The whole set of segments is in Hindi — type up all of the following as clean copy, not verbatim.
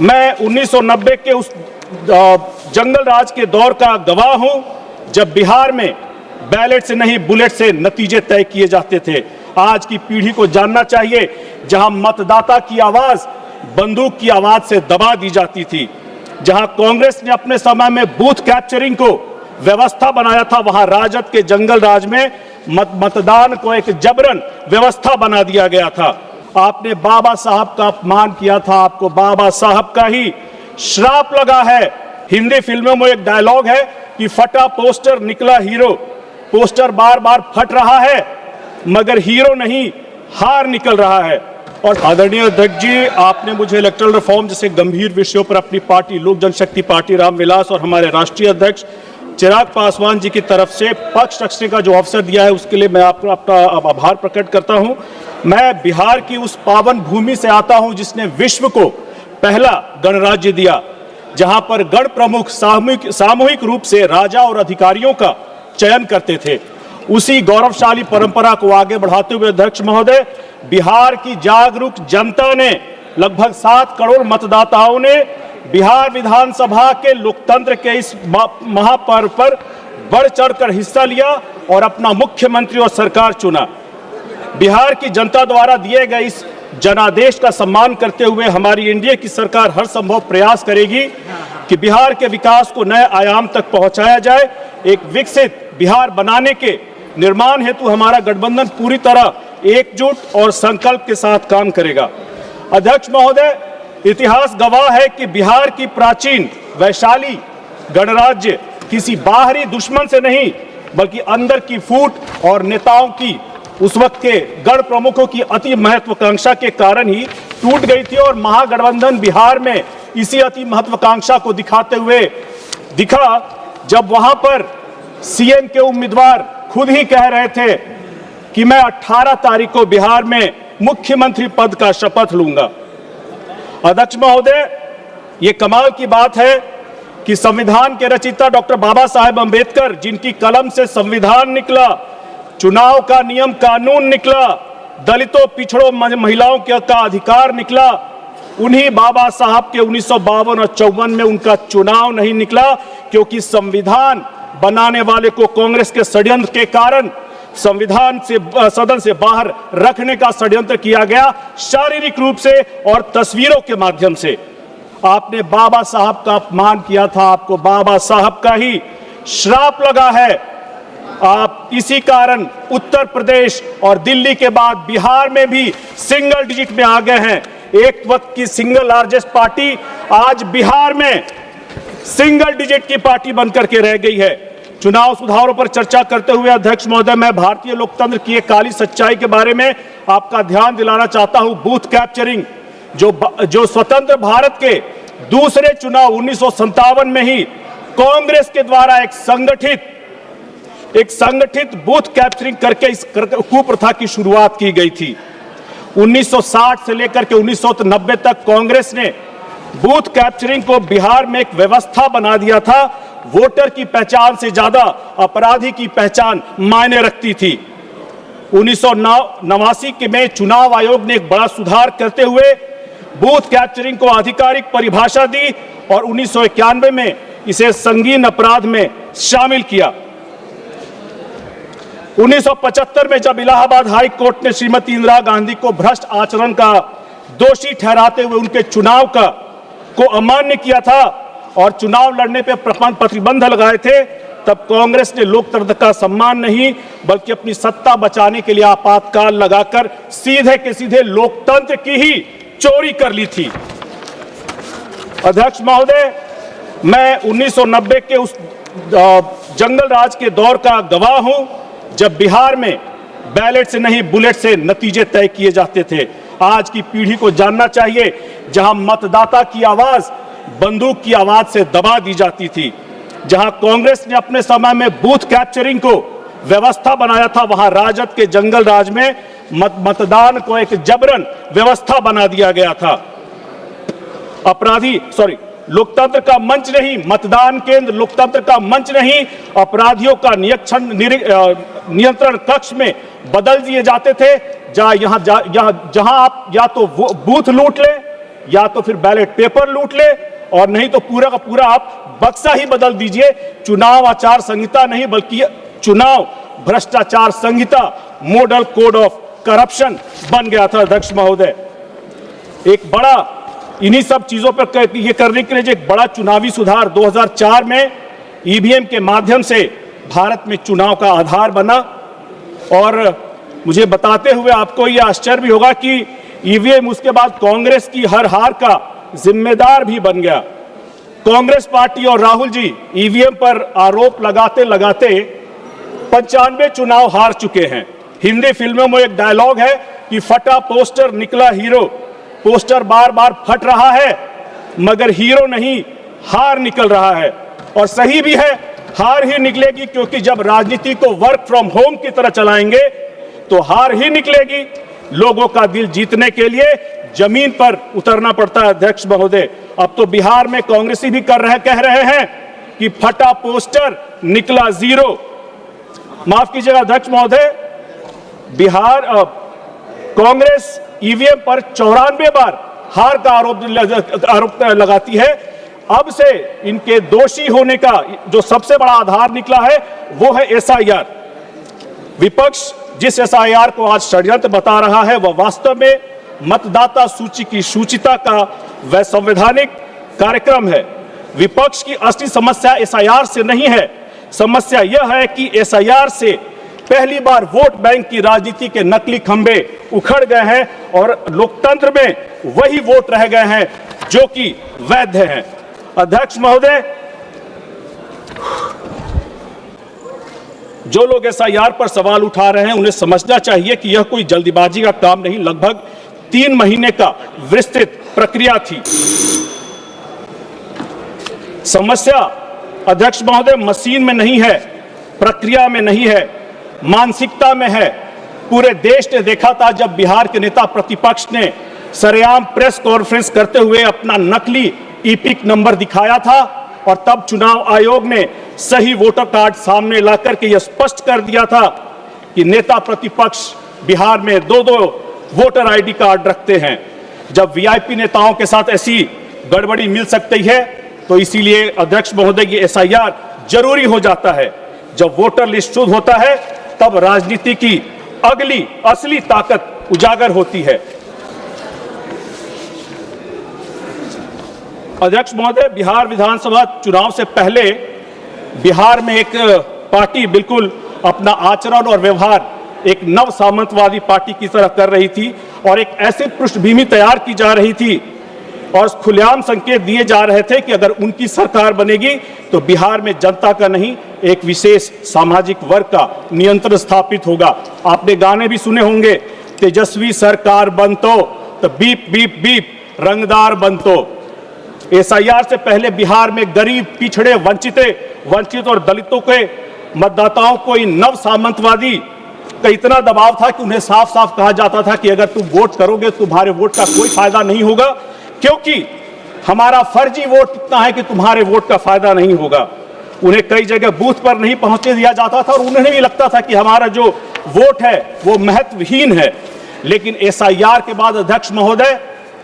मैं 1990 के उस जंगल राज के दौर का गवाह हूं, जब बिहार में बैलेट से नहीं बुलेट से नतीजे तय किए जाते थे। आज की पीढ़ी को जानना चाहिए, जहां मतदाता की आवाज बंदूक की आवाज से दबा दी जाती थी, जहां कांग्रेस ने अपने समय में बूथ कैप्चरिंग को व्यवस्था बनाया था, वहां राजद के जंगल राज में मतदान को एक जबरन व्यवस्था बना दिया गया था। आपने बाबा साहब का अपमान किया था, आपको बाबा साहब का ही श्राप लगा है। हिंदी फिल्मों में एक डायलॉग है कि फटा पोस्टर निकला हीरो। पोस्टर बार बार फट रहा है मगर हीरो नहीं, हार निकल रहा है। और आदरणीय अध्यक्ष जी, आपने मुझे इलेक्टोरल रिफॉर्म जैसे गंभीर विषयों पर अपनी पार्टी लोक जनशक्ति पार्टी रामविलास और हमारे राष्ट्रीय अध्यक्ष चिराग पासवान जी की तरफ से पक्ष रखने का जो अवसर दिया है, उसके लिए मैं आपको अपना आभार प्रकट करता हूं। मैं बिहार की उस पावन भूमि से आता हूं जिसने विश्व को पहला गणराज्य दिया, जहां पर गण प्रमुख सामूहिक रूप से राजा और अधिकारियों का चयन करते थे। उसी गौरवशाली परंपरा को आगे बढ़ाते हुए अध्यक्ष महोदय, बिहार की जागरूक जनता ने, लगभग 7 करोड़ मतदाताओं ने बिहार विधानसभा के लोकतंत्र के इस महापर्व पर बढ़ चढ़कर हिस्सा लिया और अपना मुख्यमंत्री और सरकार चुना। बिहार की जनता द्वारा दिए गए इस जनादेश का सम्मान करते हुए हमारी एनडीए की सरकार हर संभव प्रयास करेगी कि बिहार के विकास को नए आयाम तक पहुंचाया जाए। एक विकसित बिहार बनाने के निर्माण हेतु हमारा गठबंधन पूरी तरह एकजुट और संकल्प के साथ काम करेगा। अध्यक्ष महोदय, इतिहास गवाह है कि बिहार की प्राचीन वैशाली गणराज्य किसी बाहरी दुश्मन से नहीं, बल्कि अंदर की फूट और नेताओं की, उस वक्त के गण प्रमुखों की अति महत्वाकांक्षा के कारण ही टूट गई थी। और महागठबंधन बिहार में इसी अति महत्वाकांक्षा को दिखाते हुए दिखा, जब वहां पर सीएम के उम्मीदवार खुद ही कह रहे थे कि मैं 18 तारीख को बिहार में मुख्यमंत्री पद का शपथ लूंगा। अध्यक्ष महोदय, ये कमाल की बात है कि संविधान के रचयिता डॉक्टर बाबा साहेब अंबेडकर, जिनकी कलम से संविधान निकला, चुनाव का नियम कानून निकला, दलितों पिछड़ों महिलाओं का अधिकार निकला, उन्हीं बाबा साहब के 1952 और 54 में उनका चुनाव नहीं निकला, क्योंकि संविधान बनाने वाले को कांग्रेस के षड्यंत्र के कारण संविधान से सदन से बाहर रखने का षड्यंत्र किया गया, शारीरिक रूप से और तस्वीरों के माध्यम से। आपने बाबा साहब का अपमान किया था, आपको बाबा साहब का ही श्राप लगा है। आप इसी कारण उत्तर प्रदेश और दिल्ली के बाद बिहार में भी सिंगल डिजिट में आ गए हैं। एक वक्त की सिंगल लार्जेस्ट पार्टी आज बिहार में सिंगल डिजिट की पार्टी बनकर के रह गई है। चुनाव सुधारों पर चर्चा करते हुए अध्यक्ष महोदय, मैं भारतीय लोकतंत्र की एक काली सच्चाई के बारे में आपका ध्यान दिलाना चाहता हूं। बूथ कैप्चरिंग जो स्वतंत्र भारत के दूसरे चुनाव 1957 में ही कांग्रेस के द्वारा एक संगठित बूथ कैप्चरिंग करके इस कुप्रथा की शुरुआत की गई थी। 1960 से लेकर के 1990 तक कांग्रेस ने बूथ कैप्चरिंग को बिहार में एक व्यवस्था बना दिया था। वोटर की पहचान से ज्यादा अपराधी की पहचान मायने रखती थी। 1989 के में चुनाव आयोग ने एक बड़ा सुधार करते हुए बूथ कैप्चरिंग को आधिकारिक परिभाषा दी और 1991 में इसे संगीन अपराध में शामिल किया। 1975 में जब इलाहाबाद हाई कोर्ट ने श्रीमती इंदिरा गांधी को भ्रष्ट आचरण का दोषी ठहराते हुए उनके चुनाव को अमान्य किया था और चुनाव लड़ने पर प्रतिबंध लगाए थे, तब कांग्रेस ने लोकतंत्र का सम्मान नहीं बल्कि अपनी सत्ता बचाने के लिए आपातकाल लगाकर सीधे के सीधे लोकतंत्र की ही चोरी कर ली थी। अध्यक्ष महोदय, मैं 1990 के उस जंगल राज के दौर का गवाह हूं, जब बिहार में बैलेट से नहीं बुलेट से नतीजे तय किए जाते थे। आज की पीढ़ी को जानना चाहिए, जहां मतदाता की आवाज बंदूक की आवाज से दबा दी जाती थी, जहां कांग्रेस ने अपने समय में बूथ कैप्चरिंग को व्यवस्था बनाया था, वहां राजद के जंगल राज में मतदान को एक जबरन व्यवस्था बना दिया गया था। लोकतंत्र का मंच नहीं, मतदान केंद्र लोकतंत्र का मंच नहीं, अपराधियों का नियंत्रण कक्ष में बदल दिए जाते थे। जहां आप या तो बूथ लूट ले या तो फिर बैलेट पेपर लूट ले और नहीं तो पूरा का पूरा आप बक्सा ही बदल दीजिए। चुनाव आचार संहिता नहीं बल्कि चुनाव भ्रष्टाचार संहिता, मॉडल कोड ऑफ करप्शन बन गया था अध्यक्ष महोदय। एक बड़ा इन्हीं सब चीजों पर ये करने के लिए एक बड़ा चुनावी सुधार 2004 में ईवीएम के माध्यम से भारत में चुनाव का आधार बना। और मुझे बताते हुए आपको यह आश्चर्य भी होगा कि ईवीएम उसके बाद कांग्रेस की हर हार का जिम्मेदार भी बन गया। कांग्रेस पार्टी और राहुल जी ईवीएम पर आरोप लगाते लगाते 95 चुनाव हार चुके हैं। हिंदी फिल्मों में एक डायलॉग है कि फटा पोस्टर निकला हीरो। पोस्टर बार बार फट रहा है मगर हीरो नहीं, हार निकल रहा है। और सही भी है, हार ही निकलेगी, क्योंकि जब राजनीति को वर्क फ्रॉम होम की तरह चलाएंगे तो हार ही निकलेगी। लोगों का दिल जीतने के लिए जमीन पर उतरना पड़ता है अध्यक्ष महोदय। अब तो बिहार में कांग्रेसी भी कह रहे हैं कि फटा पोस्टर निकला जीरो। माफ कीजिएगा अध्यक्ष महोदय, बिहार कांग्रेस ईवीएम पर 94 बार हार का आरोप लगाती है। अब से इनके दोषी होने का जो सबसे बड़ा आधार निकला है वो है एसआईआर। विपक्ष जिस एसआईआर को आज षड्यंत्र बता रहा है वह वास्तव में मतदाता सूची की सूचिता का वह संवैधानिक कार्यक्रम है। विपक्ष की असली समस्या एसआईआर से नहीं है। समस्या यह है कि एसआईआर से पहली बार वोट बैंक की राजनीति के नकली खंभे उखड़ गए हैं और लोकतंत्र में वही वोट रह गए हैं जो कि वैध हैं। अध्यक्ष महोदय, जो लोग एसआईआर पर सवाल उठा रहे हैं उन्हें समझना चाहिए कि यह कोई जल्दीबाजी का काम नहीं, लगभग 3 महीने का विस्तृत प्रक्रिया थी। समस्या अध्यक्ष महोदय मशीन में नहीं है, प्रक्रिया में नहीं है, मानसिकता में है। पूरे देश ने देखा था जब बिहार के नेता प्रतिपक्ष ने सरेआम प्रेस कॉन्फ्रेंस करते हुए अपना नकली ईपिक नंबर दिखाया था और तब चुनाव आयोग ने सही वोटर कार्ड सामने लाकर के यह स्पष्ट कर दिया था कि नेता प्रतिपक्ष बिहार में 2-2 वोटर आईडी कार्ड रखते हैं। जब वीआईपी नेताओं के साथ ऐसी गड़बड़ी मिल सकती है तो इसीलिए अध्यक्ष महोदय ये एसआईआर जरूरी हो जाता है। जब वोटर लिस्ट शुद्ध होता है तब राजनीति की अगली असली ताकत उजागर होती है। अध्यक्ष महोदय, बिहार विधानसभा चुनाव से पहले बिहार में एक पार्टी बिल्कुल अपना आचरण और व्यवहार एक नव सामंतवादी पार्टी की तरह कर रही थी और एक ऐसी पृष्ठभूमि तैयार की जा रही थी और खुलेआम संकेत दिए जा रहे थे कि अगर उनकी सरकार बनेगी तो बिहार में जनता का नहीं एक विशेष सामाजिक वर्ग का नियंत्रण स्थापित होगा। आपने गाने भी सुने होंगे, तेजस्वी सरकार बनतो तो बीप बीप बीप रंगदार बनतो। एसआईआर से पहले बिहार में गरीब, पिछड़े, वंचित और दलितों के मतदाताओं को इन नव सामंतवादी का इतना दबाव था कि उन्हें साफ साफ कहा जाता था कि अगर तुम वोट करोगे तो तुम्हारे वोट का कोई फायदा नहीं होगा, क्योंकि हमारा फर्जी वोट इतना है कि तुम्हारे वोट का फायदा नहीं होगा। उन्हें कई जगह बूथ पर नहीं पहुंचने दिया जाता था और उन्हें भी लगता था कि हमारा जो वोट है वो महत्वहीन है। लेकिन एसआईआर के बाद अध्यक्ष महोदय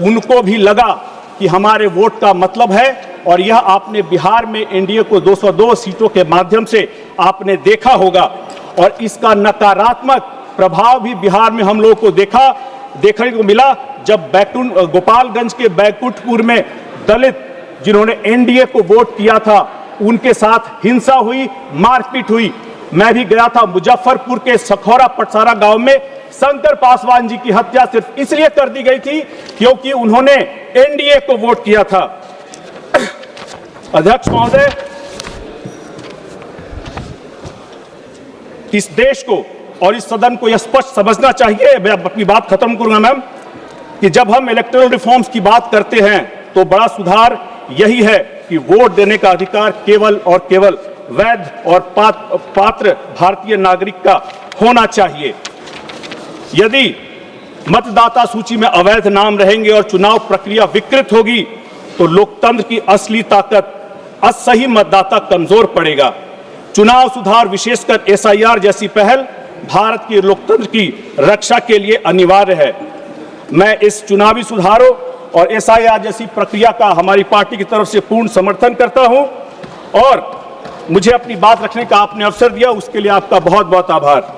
उनको भी लगा कि हमारे वोट का मतलब है और यह आपने बिहार में एनडीए को 202 सीटों के माध्यम से आपने देखा होगा और इसका नकारात्मक प्रभाव भी बिहार में हम लोगों को देखने को मिला जब गोपालगंज के बैकुंठपुर में दलित जिन्होंने एनडीए को वोट किया था उनके साथ हिंसा हुई, मारपीट हुई। मैं भी गया था मुजफ्फरपुर के सखौरा पटसारा गांव में। शंकर पासवान जी की हत्या सिर्फ इसलिए कर दी गई थी क्योंकि उन्होंने एनडीए को वोट किया था। अध्यक्ष महोदय, इस देश को और इस सदन को यह स्पष्ट समझना चाहिए, मैं अपनी बात खत्म करूंगा मैम, कि जब हम इलेक्टोरल रिफॉर्म्स की बात करते हैं तो बड़ा सुधार यही है कि वोट देने का अधिकार केवल और केवल वैध और पात्र भारतीय नागरिक का होना चाहिए। यदि मतदाता सूची में अवैध नाम रहेंगे और चुनाव प्रक्रिया विकृत होगी तो लोकतंत्र की असली ताकत, असही मतदाता कमजोर पड़ेगा। चुनाव सुधार, विशेषकर एसआईआर जैसी पहल भारत के लोकतंत्र की रक्षा के लिए अनिवार्य है। मैं इस चुनावी सुधारों और एसआईआर जैसी प्रक्रिया का हमारी पार्टी की तरफ से पूर्ण समर्थन करता हूं और मुझे अपनी बात रखने का आपने अवसर दिया, उसके लिए आपका बहुत बहुत आभार।